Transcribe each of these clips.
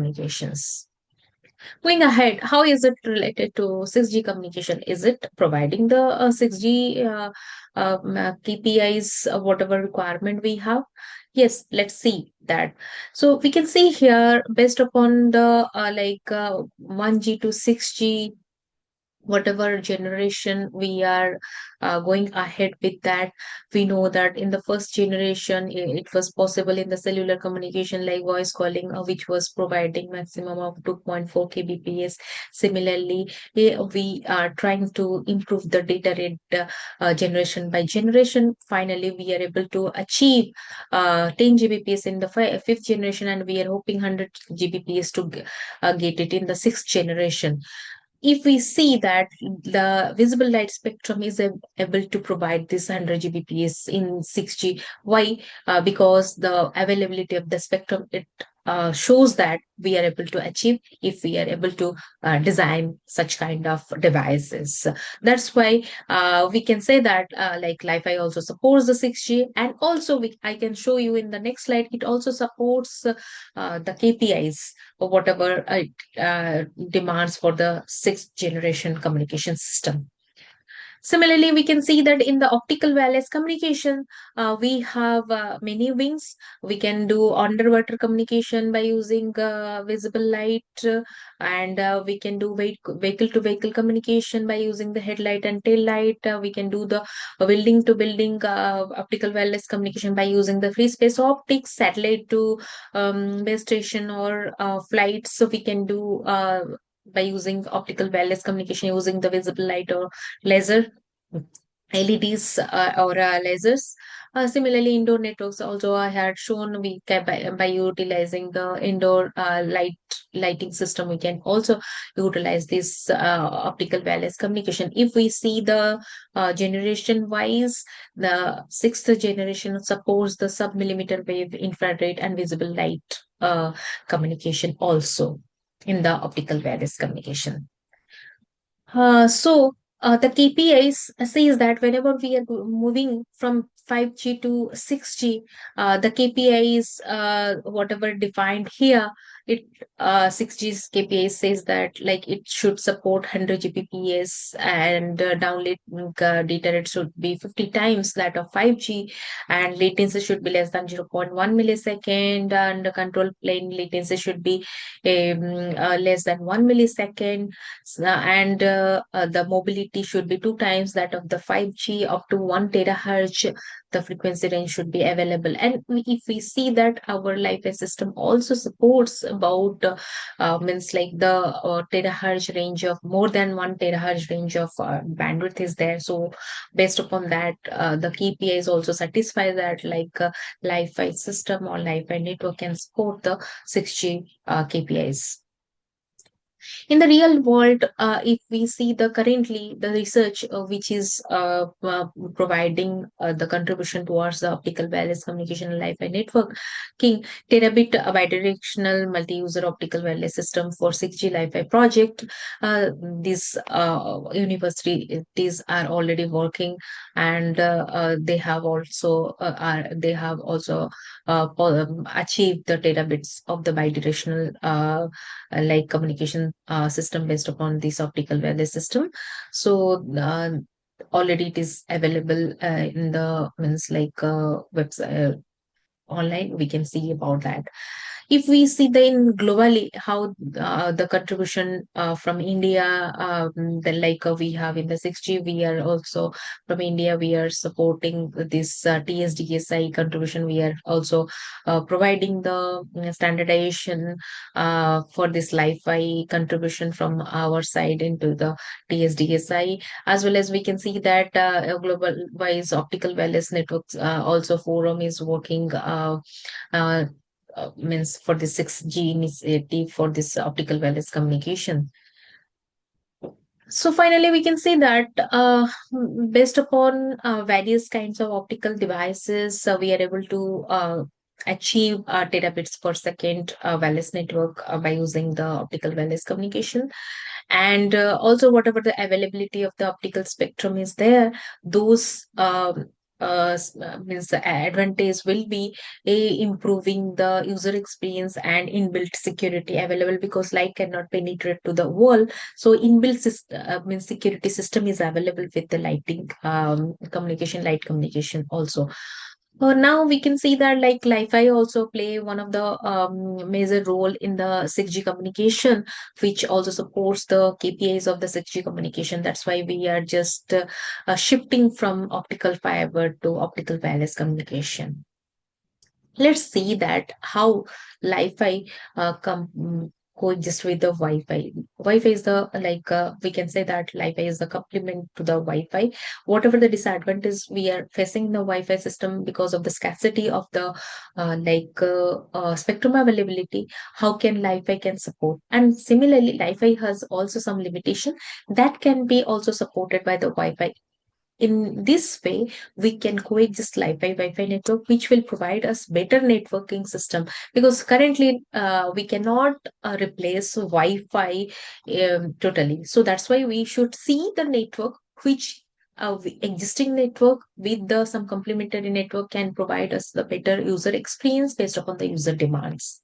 communications. Going ahead, how is it related to 6G communication? Is it providing the 6G KPIs, whatever requirement we have? Yes, let's see that. So we can see here, based upon the 1G to 6G, whatever generation we are going ahead with that, we know that in the first generation it was possible in the cellular communication like voice calling, which was providing maximum of 2.4 kbps. Similarly, we are trying to improve the data rate generation by generation. Finally, we are able to achieve 10 gbps in the fifth generation, and we are hoping 100 gbps to get it in the sixth generation. If we see that the visible light spectrum is able to provide this 100 gbps in 6G, why? Because the availability of the spectrum, it shows that we are able to achieve if we are able to design such kind of devices. That's why we can say that LiFi also supports the 6G, and also I can show you in the next slide, it also supports the KPIs or whatever demands for the sixth generation communication system. Similarly, we can see that in the optical wireless communication, we have many wings. We can do underwater communication by using visible light, and we can do vehicle to vehicle communication by using the headlight and tail light. We can do the building to building optical wireless communication by using the free space optics, satellite to base station or flights. So we can do by using optical wireless communication using the visible light or laser, LEDs or lasers. Similarly, indoor networks also I had shown we can by utilizing the indoor lighting system. We can also utilize this optical wireless communication. If we see the generation wise, the sixth generation supports the sub-millimeter wave, infrared, and visible light communication also in the optical wireless communication. The KPIs says that whenever we are moving from 5G to 6G, the KPIs, whatever defined here, it 6G's KPI says that like it should support 100 Gbps, and download data rate should be 50 times that of 5G, and latency should be less than 0.1 millisecond, and the control plane latency should be less than 1 millisecond, and the mobility should be two times that of the 5G, up to 1 terahertz. The frequency range should be available. And if we see that our Wi-Fi system also supports about means like the terahertz range of more than 1 terahertz range of bandwidth is there. So based upon that, the KPIs also satisfy that Wi-Fi system or Wi-Fi network can support the 6G KPIs. In the real world, if we see the currently the research which is providing the contribution towards the optical wireless communication and Wi-Fi network, King terabit bidirectional multi-user optical wireless system for 6G Wi-Fi project. These universities are already working, and they have also achieved the terabits of the bidirectional like communication system based upon this optical wireless system. So already it is available in the means website online. We can see about that. If we see then globally how the contribution from India, we have in the 6G, we are also from India, we are supporting this TSDSI contribution. We are also providing the standardization for this Li-Fi contribution from our side into the TSDSI, as well as we can see that global wise optical wireless networks also forum is working uh, means for the 6G initiative for this optical wireless communication. So finally, we can say that based upon various kinds of optical devices, we are able to achieve terabits per second wireless network by using the optical wireless communication. And also, whatever the availability of the optical spectrum is there, those means the advantage will be improving the user experience and inbuilt security available, because light cannot penetrate to the wall. So inbuilt means security system is available with the lighting communication, light communication also. Now we can see that like Li-Fi also play one of the major role in the 6G communication, which also supports the KPIs of the 6G communication. That's why we are just shifting from optical fiber to optical wireless communication. Let's see that how Li-Fi coexist with the Wi-Fi. Wi-Fi is the we can say that Li-Fi is the complement to the Wi-Fi. Whatever the disadvantage we are facing in the Wi-Fi system because of the scarcity of the spectrum availability, how can Li-Fi can support? And similarly, Li-Fi has also some limitation that can be also supported by the Wi-Fi. In this way, we can coexist Wi-Fi network, which will provide us better networking system, because currently we cannot replace Wi-Fi totally. So that's why we should see the network which existing network with the some complementary network can provide us the better user experience based upon the user demands.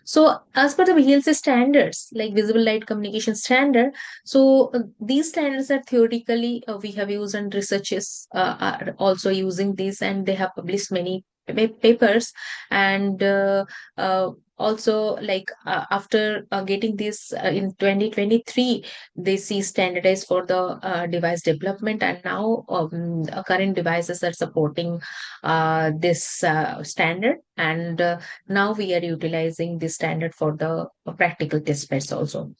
So, as per the VLC standards, like visible light communication standard, so these standards are theoretically we have used, and researchers are also using this, and they have published many papers. And also, after getting this in 2023, they see standardized for the device development, and now current devices are supporting this standard, and now we are utilizing this standard for the practical test beds also.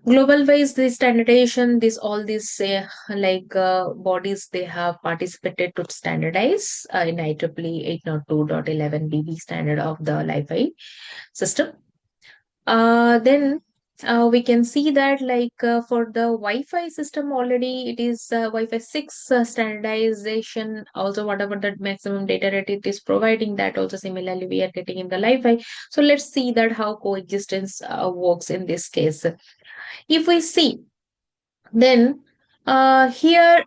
Global wise, this standardization, this all these bodies, they have participated to standardize in IEEE 802.11 BB standard of the Li-Fi system. Then we can see that for the Wi-Fi system already it is Wi-Fi 6 standardization. Also, whatever the maximum data rate it is providing, that also similarly we are getting in the Li-Fi. So let's see that how coexistence works in this case. If we see, then here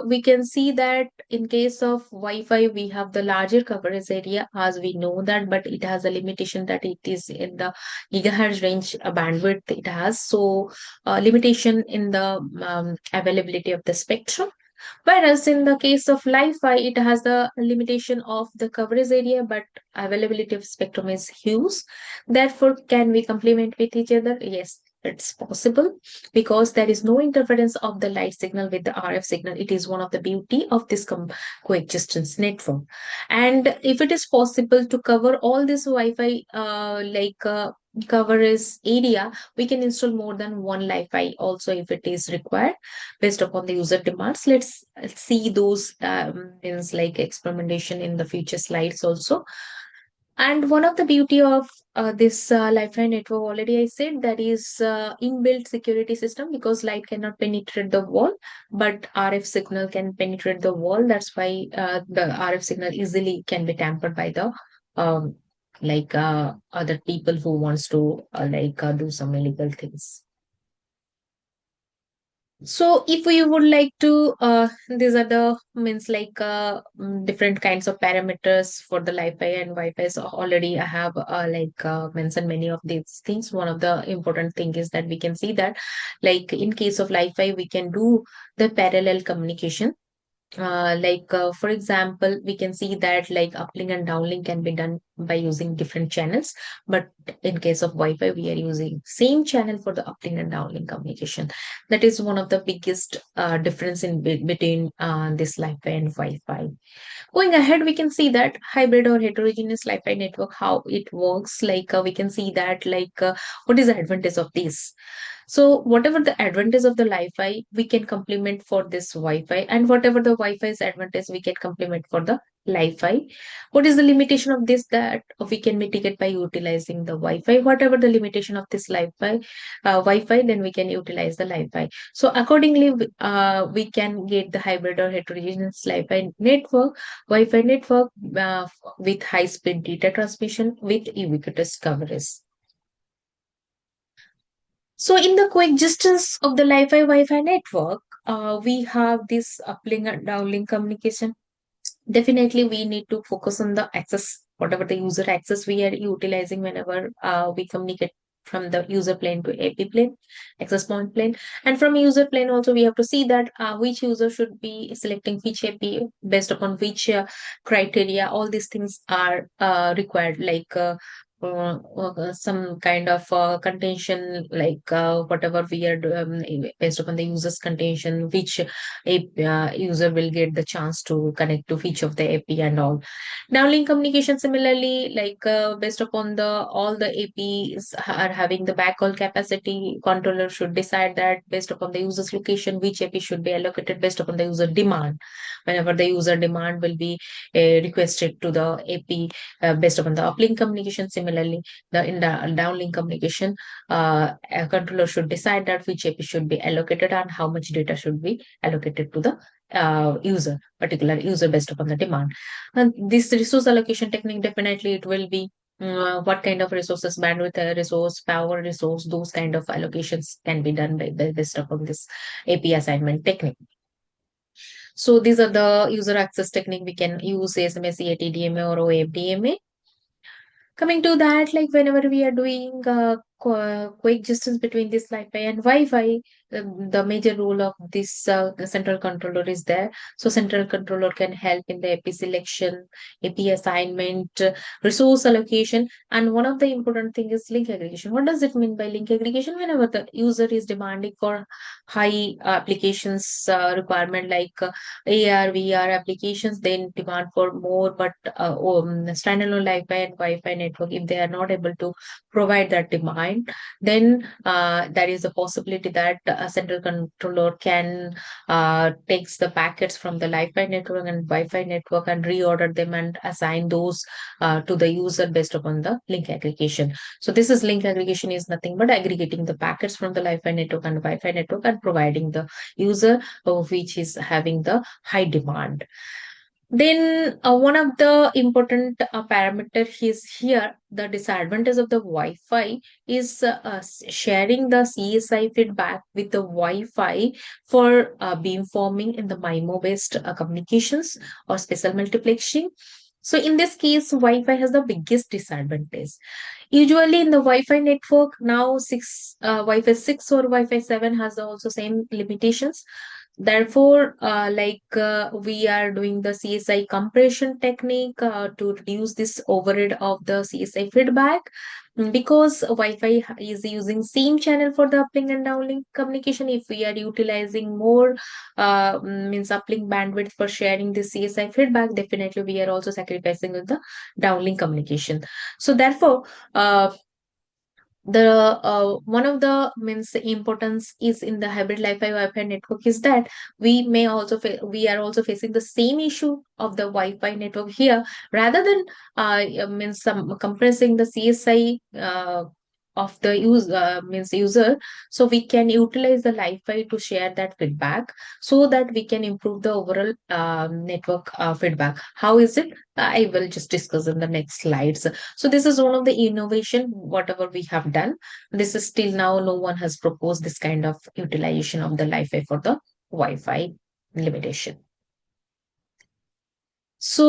we can see that in case of Wi-Fi, we have the larger coverage area, as we know that, but it has a limitation that it is in the gigahertz range bandwidth it has. So limitation in the availability of the spectrum. Whereas in the case of Li-Fi, it has the limitation of the coverage area, but availability of spectrum is huge. Therefore, can we complement with each other? Yes, it's possible, because there is no interference of the light signal with the RF signal. It is one of the beauty of this coexistence network. And if it is possible to cover all this Wi-Fi coverage area, we can install more than one Li-Fi also if it is required based upon the user demands. Let's see those means like experimentation in the future slides also. And one of the beauty of this Li-Fi network, already I said, that is inbuilt security system, because light cannot penetrate the wall, but RF signal can penetrate the wall. That's why the RF signal easily can be tampered by the um, other people who wants to do some illegal things. So if we would like to, these are the means different kinds of parameters for the Li-Fi and Wi-Fi. So already I have mentioned many of these things. One of the important thing is that we can see that like in case of Li-Fi, we can do the parallel communication. For example, we can see that like uplink and downlink can be done by using different channels, but in case of Wi-Fi, we are using same channel for the uplink and downlink communication. That is one of the biggest difference in between this Wi-Fi and Wi-Fi. Going ahead, we can see that hybrid or heterogeneous Wi-Fi network, how it works. We can see that what is the advantage of this. So whatever the advantage of the Wi-Fi, we can complement for this Wi-Fi, and whatever the Wi-Fi's advantage, we can complement for the Li-Fi. What is the limitation of this? That we can mitigate by utilizing the Wi-Fi. Whatever the limitation of this Wi-Fi, then we can utilize the Li-Fi. So accordingly, we can get the hybrid or heterogeneous Wi-Fi network with high-speed data transmission with ubiquitous coverage. So in the coexistence of the Li-Fi Wi-Fi network, we have this uplink and downlink communication. definitely we need to focus on the access, whatever the user access we are utilizing whenever we communicate from the user plane to AP plane, access point plane. And from user plane also we have to see that which user should be selecting which AP based upon which criteria. All these things are required, like some kind of contention, like whatever we are based upon the user's contention, which a user will get the chance to connect to each of the AP and all. Downlink communication similarly, like based upon the all the APs are having the backhaul capacity, controller should decide that based upon the user's location, which AP should be allocated based upon the user demand. Whenever the user demand will be requested to the AP based upon the uplink communication, similarly, the in the downlink communication, a controller should decide that which AP should be allocated and how much data should be allocated to the particular user based upon the demand. And this resource allocation technique, definitely it will be what kind of resources, bandwidth resource, power resource, those kind of allocations can be done by based upon this AP assignment technique. So these are the user access technique we can use, SMS, CAT, or OFDMA. Coming to that, like whenever we are doing quick distance between this Wi-Fi and Wi-Fi, the major role of this central controller is there. So central controller can help in the AP selection, AP assignment, resource allocation, and one of the important thing is link aggregation. What does it mean by link aggregation? Whenever the user is demanding for high applications requirement, like AR, VR applications, then demand for more, but standalone Wi-Fi and Wi-Fi network, if they are not able to provide that demand, then there is a possibility that a central controller can takes the packets from the Wi-Fi network and Wi-Fi network and reorder them and assign those to the user based upon the link aggregation. So this is link aggregation is nothing but aggregating the packets from the Wi-Fi network and Wi-Fi network and providing the user which is having the high demand. Then one of the important parameter is here, the disadvantage of the Wi-Fi is sharing the CSI feedback with the Wi-Fi for beamforming in the MIMO based communications or special multiplexing. So in this case, Wi-Fi has the biggest disadvantage. Usually in the Wi-Fi network now, Wi-Fi 6 or Wi-Fi 7 has also same limitations. Therefore, we are doing the CSI compression technique to reduce this overhead of the CSI feedback. Because Wi-Fi is using same channel for the uplink and downlink communication. If we are utilizing more means uplink bandwidth for sharing the CSI feedback, definitely we are also sacrificing with the downlink communication. So therefore, the one of the means importance is in the hybrid Wi-Fi network is that we are also facing the same issue of the Wi-Fi network here, rather than means some compressing the CSI of the user. So we can utilize the Wi-Fi to share that feedback so that we can improve the overall network feedback. How is it? I will just discuss in the next slides. So this is one of the innovation, whatever we have done. This is still now no one has proposed this kind of utilization of the Wi-Fi for the Wi-Fi limitation. So